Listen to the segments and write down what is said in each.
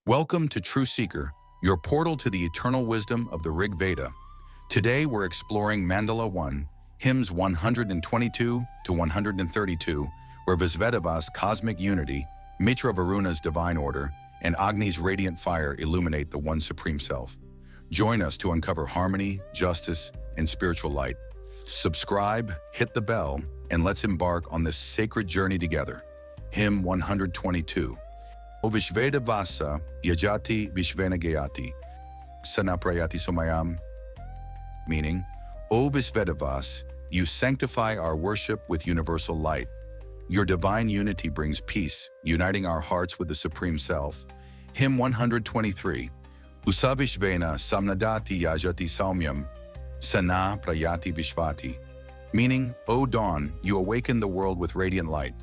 Welcome to True Seeker, your portal to the eternal wisdom of the Rig Veda. Today we're exploring Mandala 1, hymns 122 to 132, where Visvedevas' cosmic unity, Mitra-Varuna's divine order, and Agni's radiant fire illuminate the One Supreme Self. Join us to uncover harmony, justice, and spiritual light. Subscribe, hit the bell, and let's embark on this sacred journey together. Hymn 122. O Visvedevasa yajati Visvenagayati sanaprayati somayam. Meaning, O Visvedevas, you sanctify our worship with universal light. Your divine unity brings peace, uniting our hearts with the Supreme Self. Hymn 123. Usavishvena samnadati yajati saumyam sana prayati vishvati. Meaning, O dawn, you awaken the world with radiant light.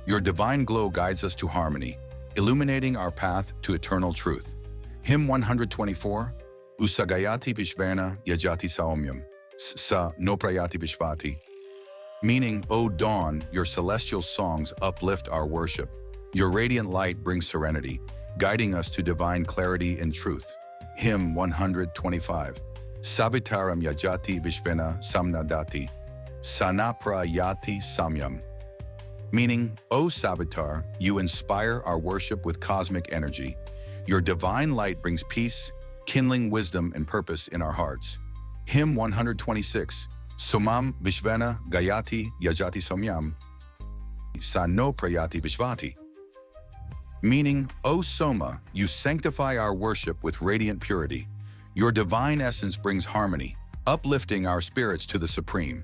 Your divine glow guides us to harmony, illuminating our path to eternal truth. Hymn 124. Usagayati vishvena yajati saumyam sa no prayati vishvati. Meaning, O dawn, your celestial songs uplift our worship. Your radiant light brings serenity, guiding us to divine clarity and truth. Hymn 125. Savitaram yajati vishvena samnadati sanaprayati samyam. Meaning, O Savitar, you inspire our worship with cosmic energy. Your divine light brings peace, kindling wisdom and purpose in our hearts. Hymn 126. Somam vishvena gayati yajati somyam sa no prayati vishvati. Meaning, O Soma, you sanctify our worship with radiant purity. Your divine essence brings harmony, uplifting our spirits to the Supreme.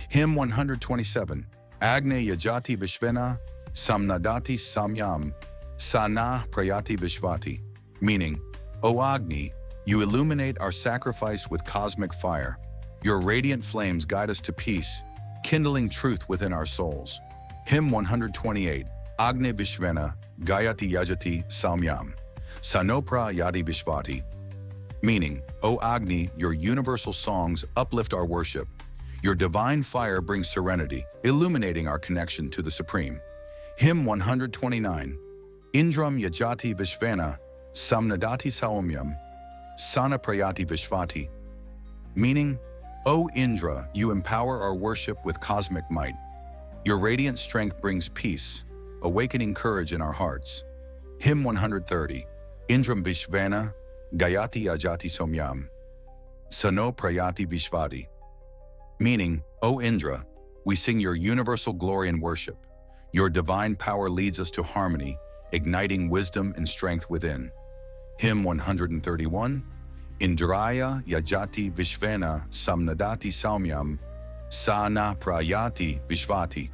Hymn 127. Agni yajati vishvena samnadati samyam sana prayati vishvati. Meaning, O Agni, you illuminate our sacrifice with cosmic fire. Your radiant flames guide us to peace, kindling truth within our souls. Hymn 128. Agni vishvena gayati yajati samyam sanopra yadi vishvati. Meaning, O Agni, your universal songs uplift our worship. Your divine fire brings serenity, illuminating our connection to the Supreme. Hymn 129. Indram yajati vishvena samnadati saumyam sana prayati vishvati. Meaning, O Indra, you empower our worship with cosmic might. Your radiant strength brings peace, awakening courage in our hearts. Hymn 130. Indram vishvena gayati yajati somyam sano prayati vishvati. Meaning, O Indra, we sing your universal glory and worship. Your divine power leads us to harmony, igniting wisdom and strength within. Hymn 131. Indraya yajati vishvena samnadati saumyam sana prayati vishvati.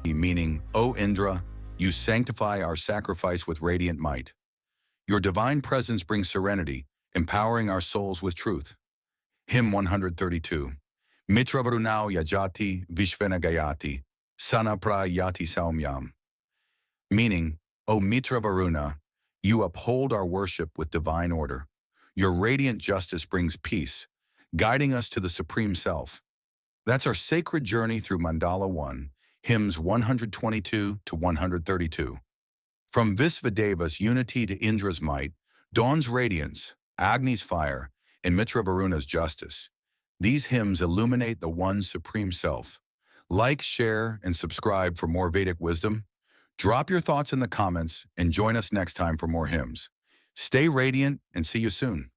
Meaning, O Indra, you sanctify our sacrifice with radiant might. Your divine presence brings serenity, empowering our souls with truth. Hymn 132. Mitra-Varuna yajati vishvena gayati sana prayati saumyam. Meaning, O Mitra-Varuna, you uphold our worship with divine order. Your radiant justice brings peace, guiding us to the Supreme Self. That's our sacred journey through Mandala 1, hymns 122 to 132. From Visvedevas' unity to Indra's might, Dawn's radiance, Agni's fire, and Mitra-Varuna's justice, these hymns illuminate the One Supreme Self. Like, share, and subscribe for more Vedic wisdom. Drop your thoughts in the comments and join us next time for more hymns. Stay radiant and see you soon.